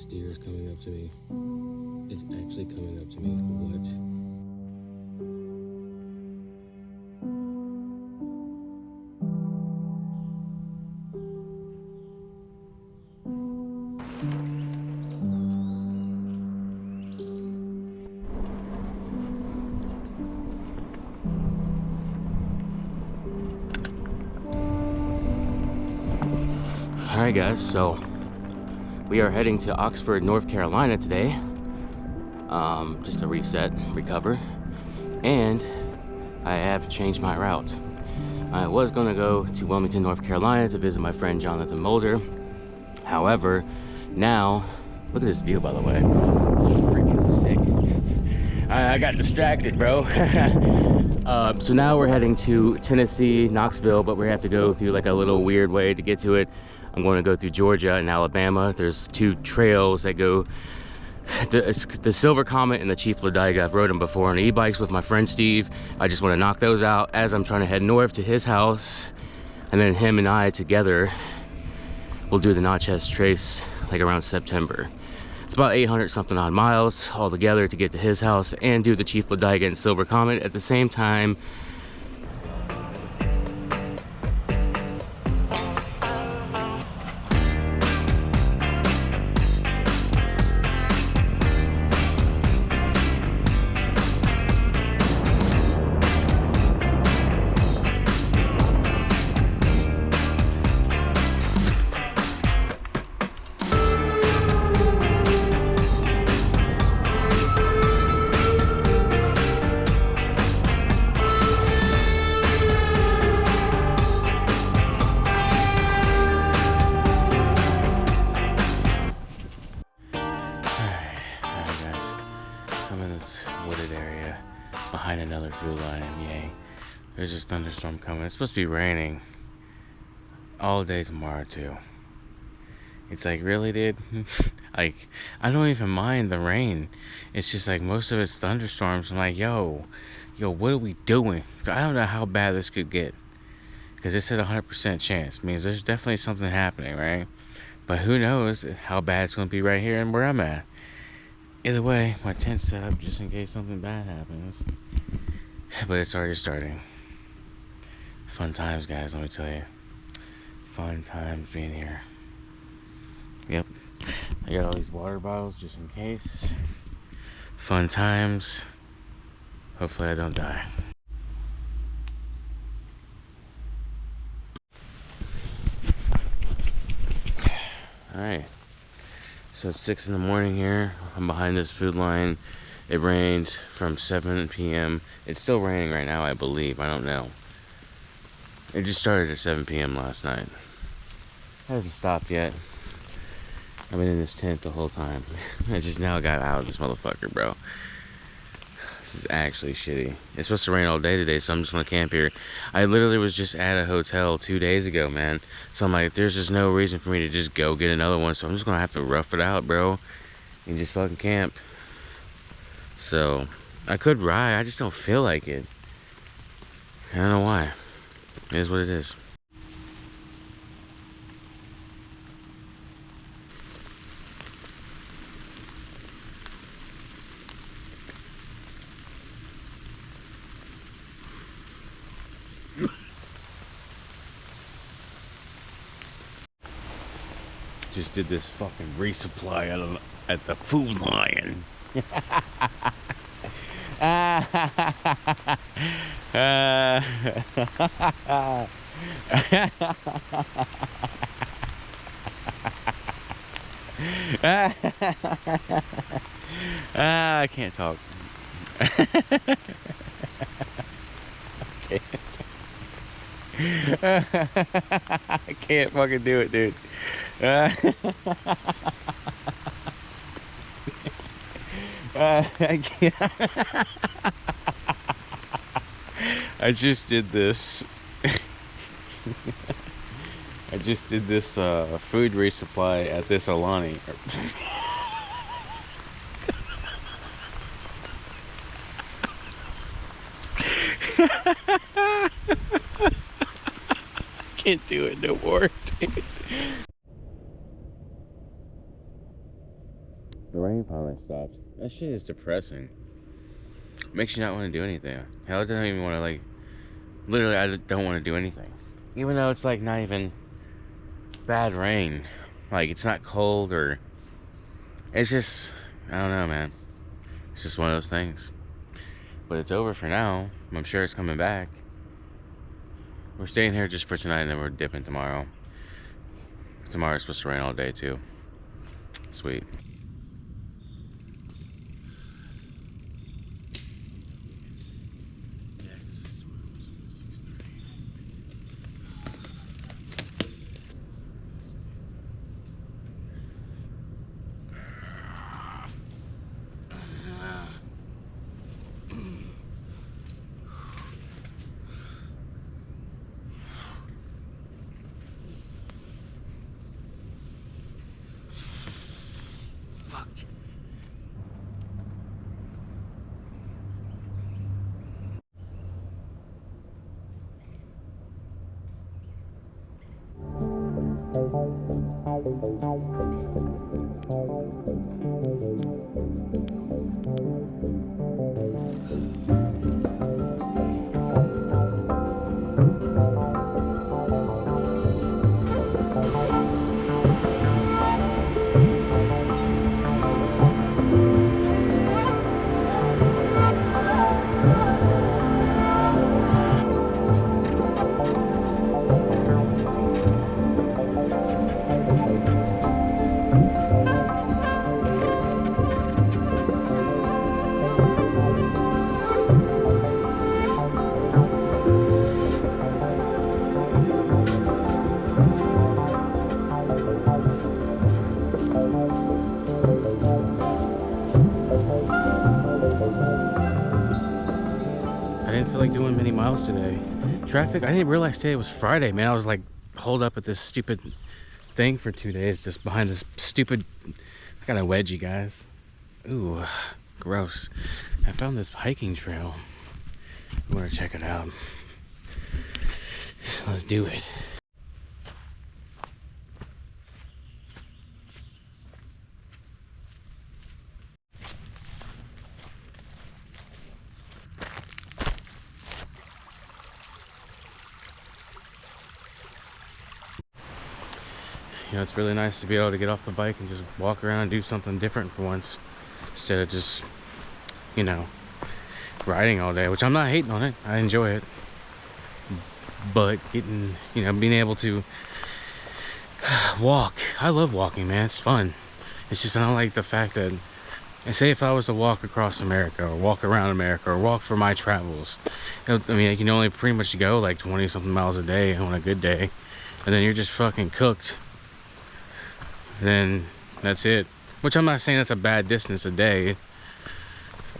This deer is coming up to me. It's actually coming up to me. What? Alright guys, so we are heading to Oxford, North Carolina today. Just to reset, recover. And I have changed my route. I was gonna go to Wilmington, North Carolina to visit my friend Jonathan Mulder. However, now, look at this view by the way. It's freaking sick. I got distracted, bro. So now we're heading to Tennessee, Knoxville, but we have to go through like a little weird way to get to it. I'm going to go through Georgia and Alabama. There's two trails that go, the Silver Comet and the Chief Ladiga. I've rode them before on e-bikes with my friend Steve. I just want to knock those out as I'm trying to head north to his house. And then him and I together will do the Natchez Trace like around September. It's about 800 something odd miles all together to get to his house and do the Chief Ladiga and Silver Comet at the same time. Behind another food line, yay. There's this thunderstorm coming. It's supposed to be raining all day tomorrow too. It's like, really, dude? Like, I don't even mind the rain. It's just like most of it's thunderstorms. I'm like, yo, what are we doing? So I don't know how bad this could get, because it said 100% chance. Means there's definitely something happening, right? But who knows how bad it's gonna be right here and where I'm at. Either way, my tent's set up just in case something bad happens. But it's already starting. Fun times, guys, let me tell you. Fun times being here. Yep. I got all these water bottles just in case. Fun times. Hopefully I don't die. Alright. So it's 6 in the morning here. I'm behind this food line. It rained from 7 p.m. It's still raining right now, I believe. I don't know. It just started at 7 p.m. last night. It hasn't stopped yet. I've been in this tent the whole time. I just now got out of this motherfucker, bro. This is actually shitty. It's supposed to rain all day today, so I'm just gonna camp here. I literally was just at a hotel 2 days ago, man. So I'm like, there's just no reason for me to just go get another one. So I'm just gonna have to rough it out, bro, and just fucking camp. So I could ride, I just don't feel like it. I don't know why. It is what it is. Just did this fucking resupply at the food line. I can't talk. I can't fucking do it, dude. I can't. I just did this. I just did this food resupply at this Alani. Can't do it no more, dude. The rain finally stopped. That shit is depressing. Makes you not want to do anything. Hell, I don't even want to, like, literally, I don't want to do anything. Even though it's, like, not even bad rain. Like, it's not cold or... It's just... I don't know, man. It's just one of those things. But it's over for now. I'm sure it's coming back. We're staying here just for tonight and then we're dipping tomorrow. Tomorrow's supposed to rain all day, too. Sweet. I didn't feel like doing many miles today. Traffic, I didn't realize today was Friday, man. I was like holed up at this stupid thing for 2 days just behind this stupid... I got a wedgie, guys. Ooh, gross. I found this hiking trail. I'm gonna check it out. Let's do it. You know, it's really nice to be able to get off the bike and just walk around and do something different for once, instead of just, you know, riding all day, which I'm not hating on it. I enjoy it. But getting, you know, being able to walk. I love walking, man. It's fun. It's just I don't like the fact that, and say if I was to walk across America or walk around America or walk for my travels, I mean, I can only pretty much go like 20 something miles a day on a good day, and then you're just fucking cooked. Then that's it. Which I'm not saying that's a bad distance a day,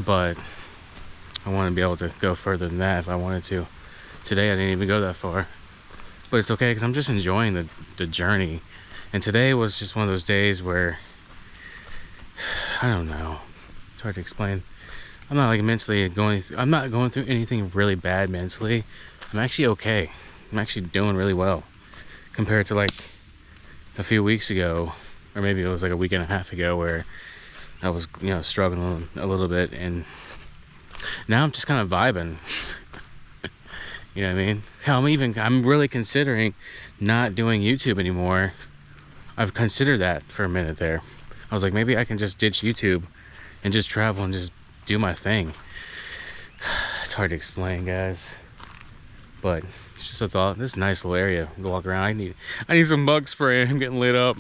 but I want to be able to go further than that if I wanted to. Today I didn't even go that far, but it's okay because I'm just enjoying the journey. And today was just one of those days where I don't know, it's hard to explain. I'm not like mentally I'm not going through anything really bad mentally. I'm actually okay. I'm actually doing really well compared to like a few weeks ago, or maybe it was like a week and a half ago, where I was, you know, struggling a little bit, and now I'm just kind of vibing. You know what I mean? I'm really considering not doing YouTube anymore. I've considered that for a minute there. I was like, maybe I can just ditch YouTube and just travel and just do my thing. It's hard to explain, guys, but it's just a thought. This is a nice little area to walk around. I need some bug spray. I'm getting lit up.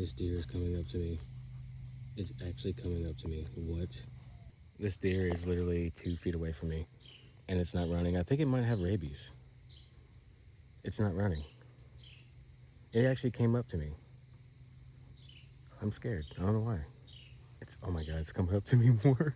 This deer is coming up to me. It's actually coming up to me. What? This deer is literally 2 feet away from me, and it's not running. I think it might have rabies. It's not running. It actually came up to me. I'm scared. I don't know why. Oh my God, it's coming up to me more.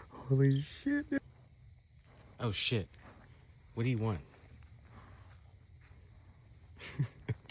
Holy shit. Oh shit. What do you want?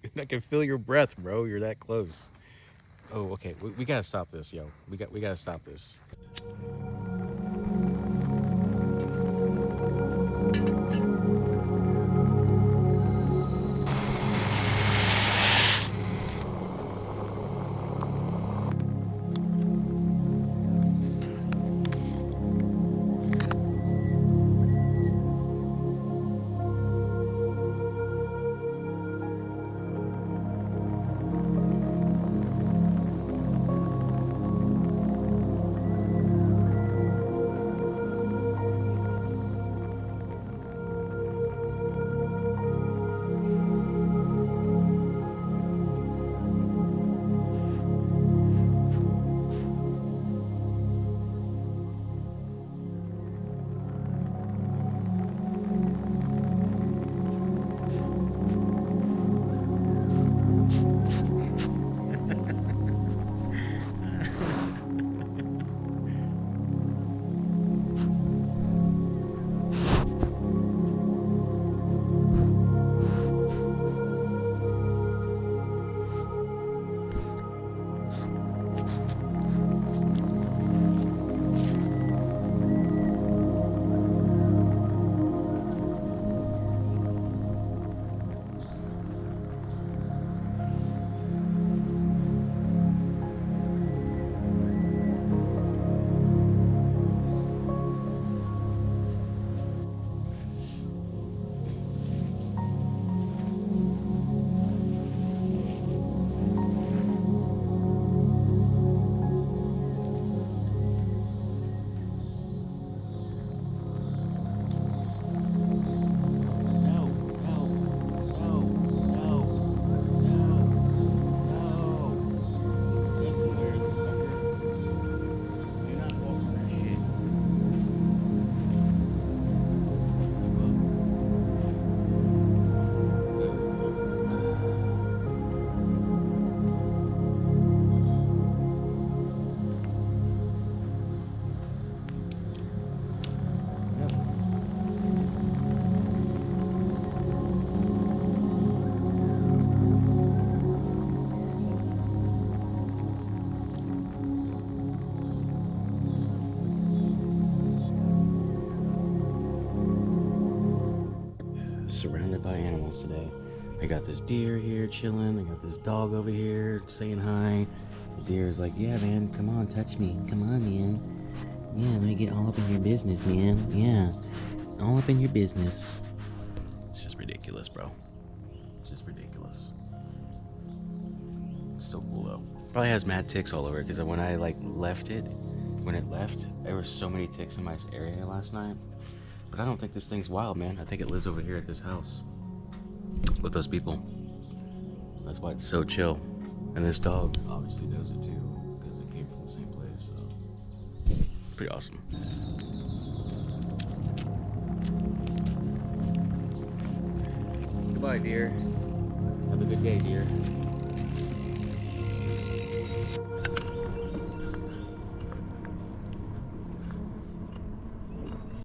Dude, I can feel your breath, bro. You're that close. Oh, okay. We gotta stop this, yo. We gotta stop this. Surrounded by animals today. I got this deer here chilling. I got this dog over here saying hi. The deer is like, yeah, man, come on, touch me. Come on, man. Yeah, let me get all up in your business, man. Yeah, all up in your business. It's just ridiculous, bro. It's just ridiculous. It's so cool, though. Probably has mad ticks all over it, because when I, left it, there were so many ticks in my area last night. But I don't think this thing's wild, man. I think it lives over here at this house with those people. That's why it's so chill. And this dog obviously knows it too, because it came from the same place, so pretty awesome. Goodbye, dear. Have a good day, dear.